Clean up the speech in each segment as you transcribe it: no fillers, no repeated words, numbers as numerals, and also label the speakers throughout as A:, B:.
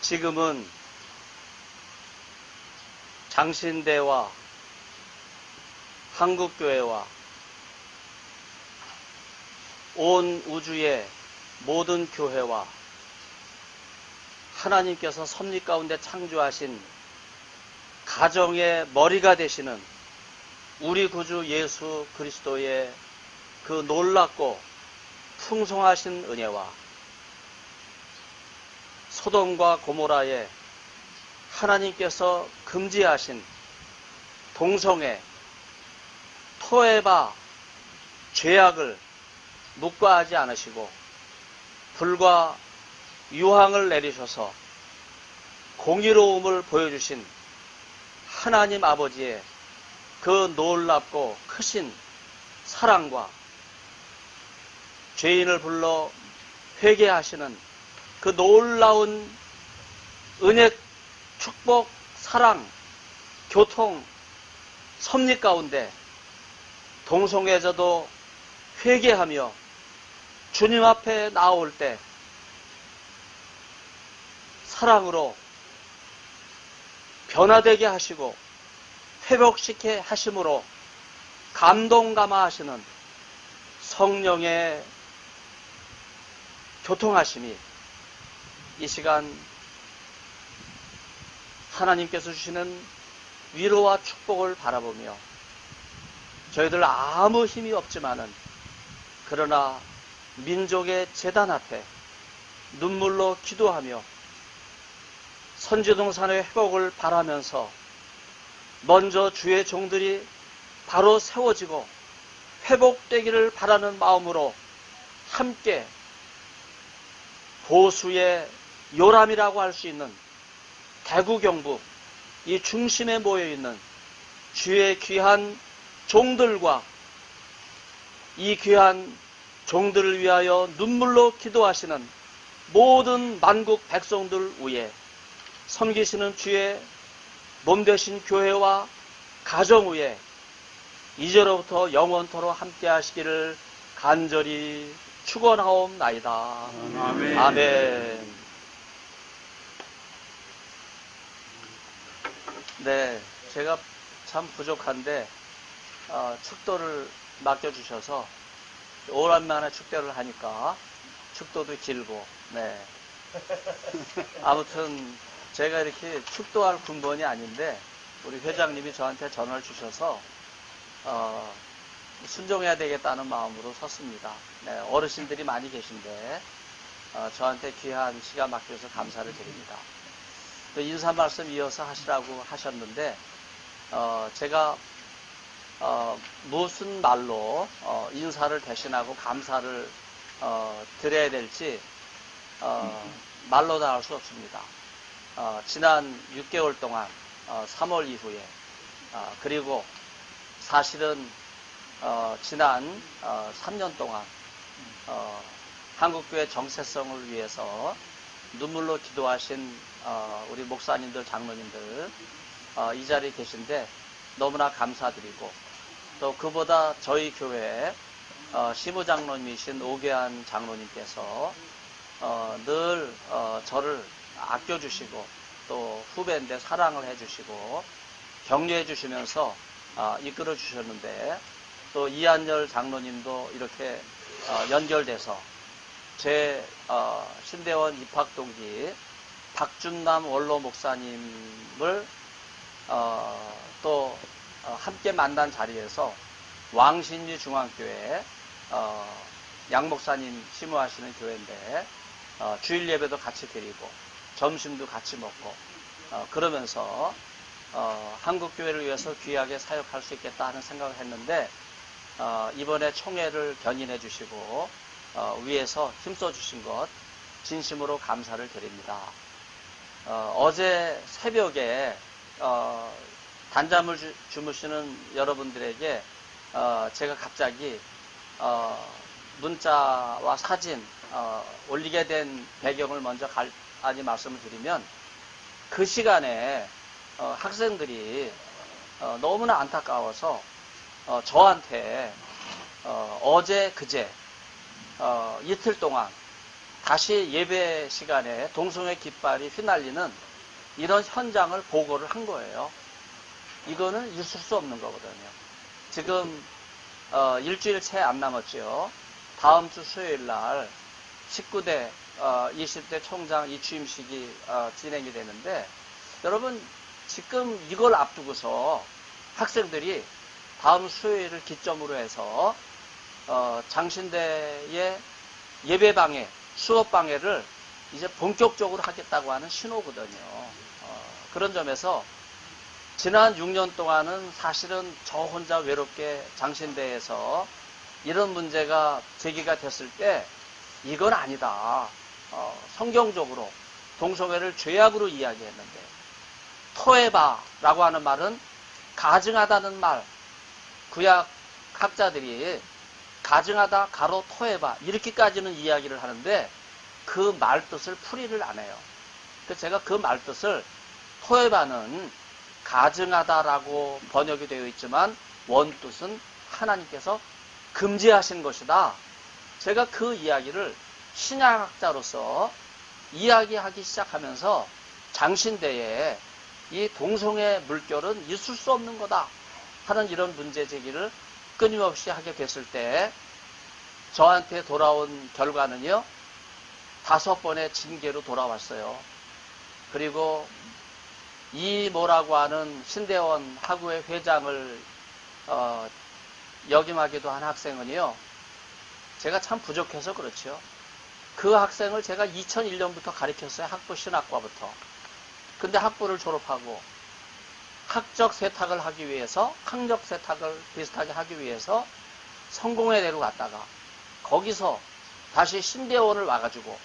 A: 지금은 장신대와 한국교회와 온 우주의 모든 교회와 하나님께서 섭리 가운데 창조하신 가정의 머리가 되시는 우리 구주 예수 그리스도의 그 놀랍고 풍성하신 은혜와 소돔과 고모라에 하나님께서 금지하신 동성애, 토해바 죄악을 묵과하지 않으시고 불과 유황을 내리셔서 공의로움을 보여주신 하나님 아버지의 그 놀랍고 크신 사랑과 죄인을 불러 회개하시는 그 놀라운 은혜, 축복, 사랑, 교통, 섭리 가운데 동성애자도 회개하며 주님 앞에 나올 때 사랑으로 변화되게 하시고 회복시켜 하심으로 감동감화하시는 성령의 교통하심이 이 시간 하나님께서 주시는 위로와 축복을 바라보며 저희들 아무 힘이 없지만은 그러나 민족의 재단 앞에 눈물로 기도하며 선지동산의 회복을 바라면서 먼저 주의 종들이 바로 세워지고 회복되기를 바라는 마음으로 함께 보수의 요람이라고 할 수 있는 대구 경북 이 중심에 모여있는 주의 귀한 종들과 이 귀한 종들을 위하여 눈물로 기도하시는 모든 만국 백성들 위에 섬기시는 주의 몸되신 교회와 가정 위에 이제로부터 영원토록 함께 하시기를 간절히 축원하옵나이다.
B: 아멘.
A: 아멘. 네, 제가 참 부족한데 축도를 맡겨주셔서 오랜만에 축도를 하니까 축도도 길고, 네. 아무튼 제가 이렇게 축도할 군번이 아닌데 우리 회장님이 저한테 전화를 주셔서 순종해야 되겠다는 마음으로 섰습니다. 네, 어르신들이 많이 계신데 저한테 귀한 시간 맡겨서 감사를 드립니다. 또 인사 말씀 이어서 하시라고 하셨는데 제가 무슨 말로 인사를 대신하고 감사를 드려야 될지 말로 다 할 수 없습니다. 지난 6개월 동안 3월 이후에 그리고 사실은 지난 3년 동안 한국교회 정체성을 위해서 눈물로 기도하신 우리 목사님들, 장로님들 이 자리에 계신데 너무나 감사드리고 또 그보다 저희 교회 시무장로님이신 오계한 장로님께서 늘 저를 아껴주시고 또 후배인데 사랑을 해주시고 격려해 주시면서 이끌어 주셨는데 또 이한열 장로님도 이렇게 연결돼서 제 신대원 입학동기 박준남 원로 목사님을 또 함께 만난 자리에서 왕신리 중앙교회 양 목사님 심우하시는 교회인데 주일 예배도 같이 드리고 점심도 같이 먹고 그러면서 한국교회를 위해서 귀하게 사역할 수 있겠다 하는 생각을 했는데 이번에 총회를 견인해 주시고 위에서 힘써 주신 것 진심으로 감사를 드립니다. 어제 새벽에 단잠을 주무시는 여러분들에게 제가 갑자기 문자와 사진 올리게 된 배경을 먼저 간단히 말씀을 드리면 그 시간에 학생들이 너무나 안타까워서 저한테 어제 그제 이틀 동안 다시 예배 시간에 동성애 깃발이 휘날리는 이런 현장을 보고를 한 거예요. 이거는 있을 수 없는 거거든요. 지금 일주일 채 안 남았죠. 다음 주 수요일 날 19대 20대 총장 이 취임식이 진행이 되는데, 여러분 지금 이걸 앞두고서 학생들이 다음 수요일을 기점으로 해서 장신대의 예배방해, 수업방해를 이제 본격적으로 하겠다고 하는 신호거든요. 그런 점에서 지난 6년 동안은 사실은 저 혼자 외롭게 장신대에서 이런 문제가 제기가 됐을 때 이건 아니다. 성경적으로 동성애를 죄악으로 이야기했는데, 토해바라고 하는 말은 가증하다는 말, 구약 학자들이 가증하다 가로 토해바 이렇게까지는 이야기를 하는데 그 말뜻을 풀이를 안 해요. 그래서 제가 그 말뜻을 토해바는 가증하다라고 번역이 되어 있지만 원뜻은 하나님께서 금지하신 것이다. 제가 그 이야기를 신약학자로서 이야기하기 시작하면서 장신대에 이 동성애 물결은 있을 수 없는 거다 하는 이런 문제 제기를 끊임없이 하게 됐을 때 저한테 돌아온 결과는요, 5번의 징계로 돌아왔어요. 그리고 이모라고 하는 신대원 학우회 회장을 역임하기도 한 학생은요, 제가 참 부족해서 그렇죠. 그 학생을 제가 2001년부터 가르쳤어요. 학부 신학과부터. 근데 학부를 졸업하고 학적 세탁을 하기 위해서, 학력 세탁을 비슷하게 하기 위해서 성공회대로 갔다가 거기서 다시 신대원을 와가지고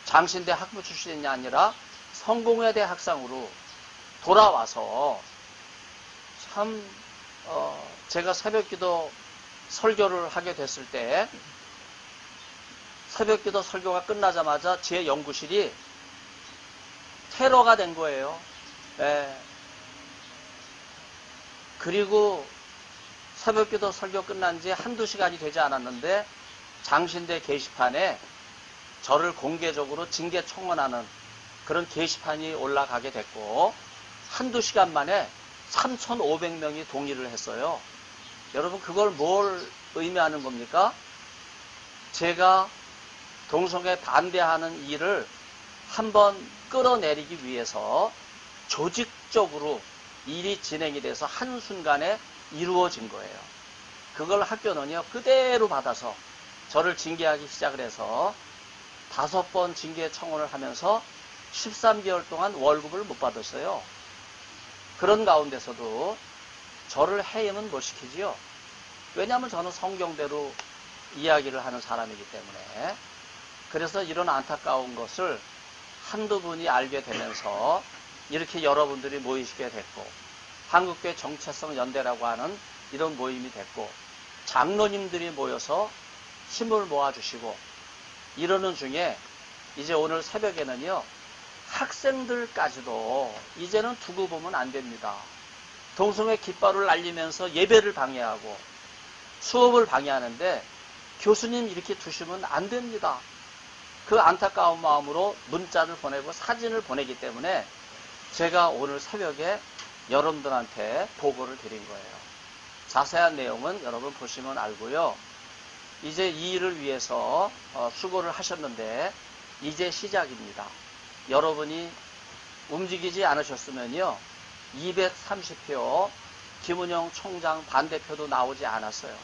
A: 장신대 학부 출신이 아니라 성공회대 학생으로 돌아와서 참 제가 새벽기도 설교를 하게 됐을 때 새벽기도 설교가 끝나자마자 제 연구실이 테러가 된 거예요. 네. 그리고 새벽기도 설교 끝난 지 한두 시간이 되지 않았는데 장신대 게시판에 저를 공개적으로 징계 청원하는 그런 게시판이 올라가게 됐고, 한두 시간 만에 3,500명이 동의를 했어요. 여러분 그걸 뭘 의미하는 겁니까? 제가 동성애 반대하는 일을 한번 끌어내리기 위해서 조직적으로 일이 진행이 돼서 한순간에 이루어진 거예요. 그걸 학교는요 그대로 받아서 저를 징계하기 시작을 해서 5번 징계 청원을 하면서 13개월 동안 월급을 못 받았어요. 그런 가운데서도 저를 해임은 못 시키지요. 왜냐하면 저는 성경대로 이야기를 하는 사람이기 때문에. 그래서 이런 안타까운 것을 한두 분이 알게 되면서 이렇게 여러분들이 모이시게 됐고, 한국교회 정체성 연대라고 하는 이런 모임이 됐고, 장로님들이 모여서 힘을 모아주시고 이러는 중에 이제 오늘 새벽에는요, 학생들까지도 이제는 두고 보면 안 됩니다. 동성애 깃발을 날리면서 예배를 방해하고 수업을 방해하는데 교수님 이렇게 두시면 안 됩니다. 그 안타까운 마음으로 문자를 보내고 사진을 보내기 때문에 제가 오늘 새벽에 여러분들한테 보고를 드린 거예요. 자세한 내용은 여러분 보시면 알고요. 이제 이 일을 위해서 수고를 하셨는데 이제 시작입니다. 여러분이 움직이지 않으셨으면요, 230표 김은영 총장 반대표도 나오지 않았어요.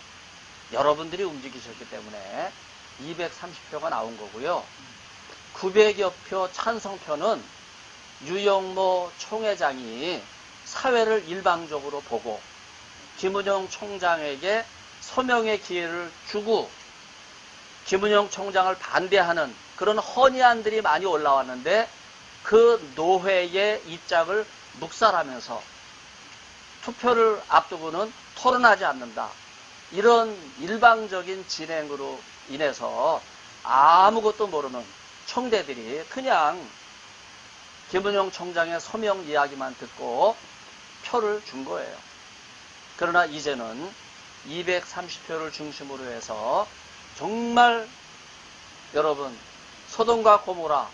A: 여러분들이 움직이셨기 때문에 230표가 나온 거고요. 900여 표 찬성표는 유영모 총회장이 사회를 일방적으로 보고 김은영 총장에게 소명의 기회를 주고 김은영 총장을 반대하는 그런 헌의안들이 많이 올라왔는데 그 노회의 입장을 묵살하면서 투표를 앞두고는 토론하지 않는다. 이런 일방적인 진행으로 인해서 아무것도 모르는 총대들이 그냥 김은영 총장의 소명 이야기만 듣고 표를 준 거예요. 그러나 이제는 230표를 중심으로 해서 정말 여러분 소돔과 고모라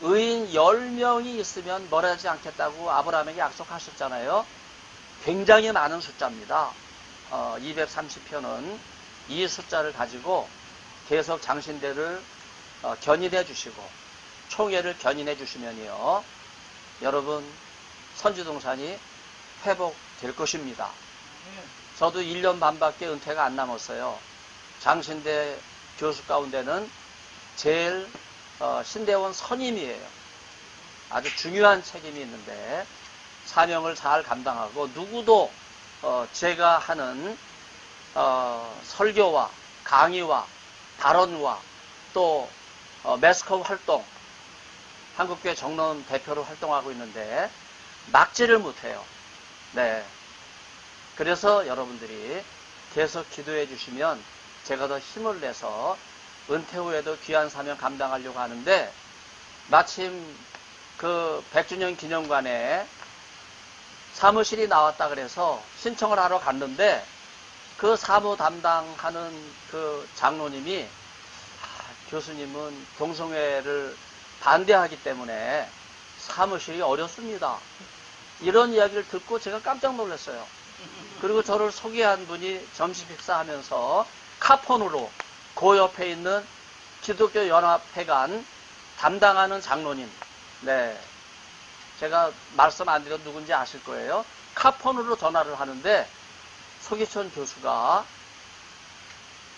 A: 의인 10명이 있으면 멸하지 않겠다고 아브라함에게 약속하셨잖아요. 굉장히 많은 숫자입니다. 230편은 이 숫자를 가지고 계속 장신대를 견인해 주시고 총회를 견인해 주시면요, 여러분 선지동산이 회복될 것입니다. 저도 1년 반밖에 은퇴가 안 남았어요. 장신대 교수 가운데는 제일 신대원 선임이에요. 아주 중요한 책임이 있는데 사명을 잘 감당하고 누구도 제가 하는 설교와 강의와 발언과 또 매스컴 활동, 한국교회 정론 대표로 활동하고 있는데 막지를 못해요. 네. 그래서 여러분들이 계속 기도해 주시면 제가 더 힘을 내서 은퇴 후에도 귀한 사명 감당하려고 하는데, 마침 그 100주년 기념관에 사무실이 나왔다 그래서 신청을 하러 갔는데 그 사무 담당하는 그 장로님이 교수님은 동성애를 반대하기 때문에 사무실이 어렵습니다. 이런 이야기를 듣고 제가 깜짝 놀랐어요. 그리고 저를 소개한 분이 점심 식사하면서 카폰으로 그 옆에 있는 기독교 연합회관 담당하는 장로님, 네, 제가 말씀 안 드려도 누군지 아실 거예요. 카폰으로 전화를 하는데 소기천 교수가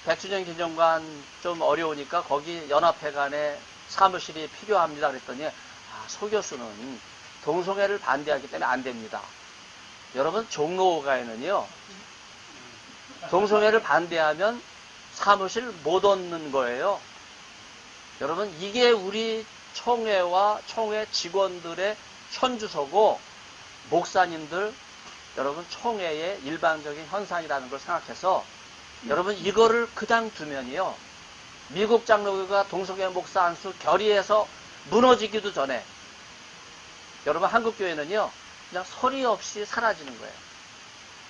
A: 100주년 기념관 좀 어려우니까 거기 연합회관에 사무실이 필요합니다 그랬더니 소 교수는 동성애를 반대하기 때문에 안 됩니다. 여러분, 종로가에는요, 동성애를 반대하면 사무실 못 얻는 거예요. 여러분, 이게 우리 총회와 총회 직원들의 현주소고 목사님들, 여러분 총회의 일반적인 현상이라는 걸 생각해서 여러분 이거를 그냥 두면요, 미국 장로교가 동성애 목사 안수 결의해서 무너지기도 전에 여러분 한국교회는요 그냥 소리 없이 사라지는 거예요.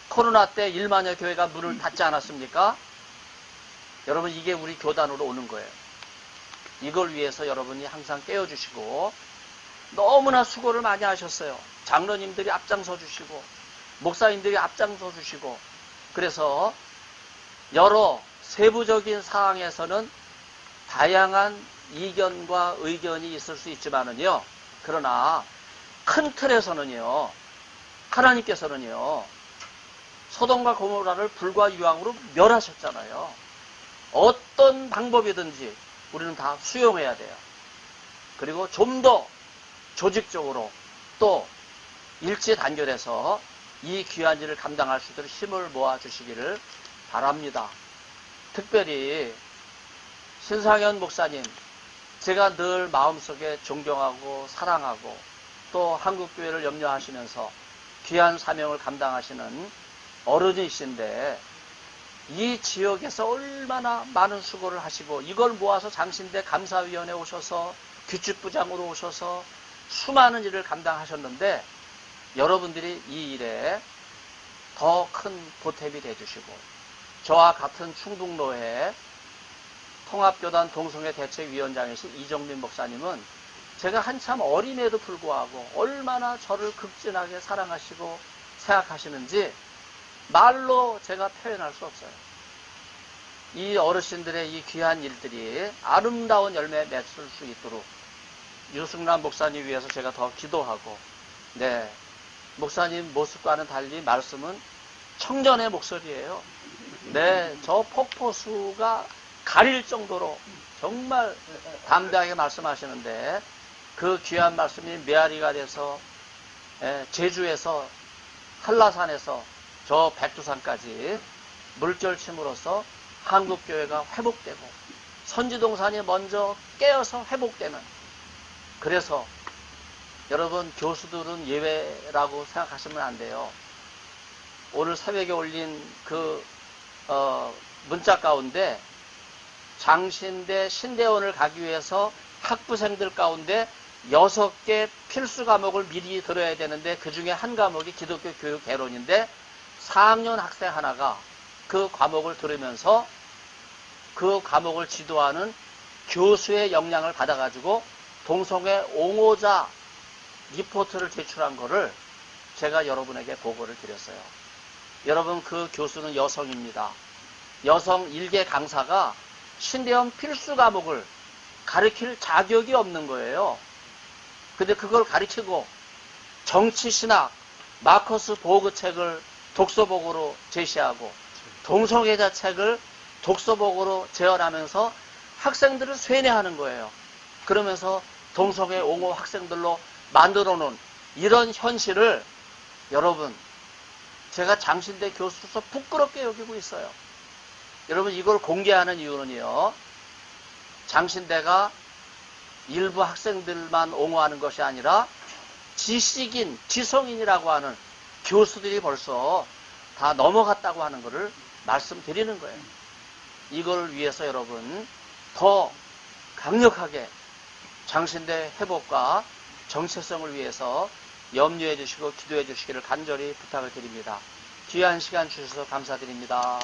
A: 코로나 때 1만여 교회가 문을 닫지 않았습니까? 여러분 이게 우리 교단으로 오는 거예요. 이걸 위해서 여러분이 항상 깨워주시고 너무나 수고를 많이 하셨어요. 장로님들이 앞장서 주시고 목사님들이 앞장서 주시고, 그래서 여러 세부적인 사항에서는 다양한 이견과 의견이 있을 수 있지만은요, 그러나 큰 틀에서는요, 하나님께서는요 소돔과 고모라를 불과 유황으로 멸하셨잖아요. 어떤 방법이든지 우리는 다 수용해야 돼요. 그리고 좀 더 조직적으로 또 일치단결해서 이 귀한 일을 감당할 수 있도록 힘을 모아주시기를 바랍니다. 특별히 신상현 목사님, 제가 늘 마음속에 존경하고 사랑하고 또 한국교회를 염려하시면서 귀한 사명을 감당하시는 어른이신데 이 지역에서 얼마나 많은 수고를 하시고 이걸 모아서 장신대 감사위원회 오셔서 규칙부장으로 오셔서 수많은 일을 감당하셨는데 여러분들이 이 일에 더 큰 보탬이 되주시고, 저와 같은 충북로회 통합교단 동성애 대책위원장이신 이정민 목사님은 제가 한참 어림에도 불구하고 얼마나 저를 극진하게 사랑하시고 생각하시는지 말로 제가 표현할 수 없어요. 이 어르신들의 이 귀한 일들이 아름다운 열매 맺을 수 있도록 유승란 목사님 위해서 제가 더 기도하고, 네, 목사님 모습과는 달리 말씀은 청년의 목소리예요. 네, 저 폭포수가 가릴 정도로 정말 담대하게 말씀하시는데 그 귀한 말씀이 메아리가 돼서 제주에서 한라산에서 저 백두산까지 물결침으로써 한국교회가 회복되고 선지동산이 먼저 깨어서 회복되는, 그래서 여러분 교수들은 예외라고 생각하시면 안 돼요. 오늘 새벽에 올린 그 문자 가운데 장신대 신대원을 가기 위해서 학부생들 가운데 6개 필수 과목을 미리 들어야 되는데 그 중에 한 과목이 기독교 교육 개론인데 4학년 학생 하나가 그 과목을 들으면서 그 과목을 지도하는 교수의 영향을 받아가지고 동성애 옹호자 리포트를 제출한 거를 제가 여러분에게 보고를 드렸어요. 여러분, 그 교수는 여성입니다. 여성 일개 강사가 신대원 필수 과목을 가르칠 자격이 없는 거예요. 근데 그걸 가르치고 정치신학, 마커스 보그 책을 독서복으로 제시하고 동성애자 책을 독서복으로 제언하면서 학생들을 쇠뇌하는 거예요. 그러면서 동성애 옹호 학생들로 만들어 놓은 이런 현실을 여러분, 제가 장신대 교수로서 부끄럽게 여기고 있어요. 여러분, 이걸 공개하는 이유는요, 장신대가 일부 학생들만 옹호하는 것이 아니라 지식인, 지성인이라고 하는 교수들이 벌써 다 넘어갔다고 하는 것을 말씀드리는 거예요. 이걸 위해서 여러분 더 강력하게 장신대 회복과 정체성을 위해서 염려해 주시고 기도해 주시기를 간절히 부탁을 드립니다. 귀한 시간 주셔서 감사드립니다.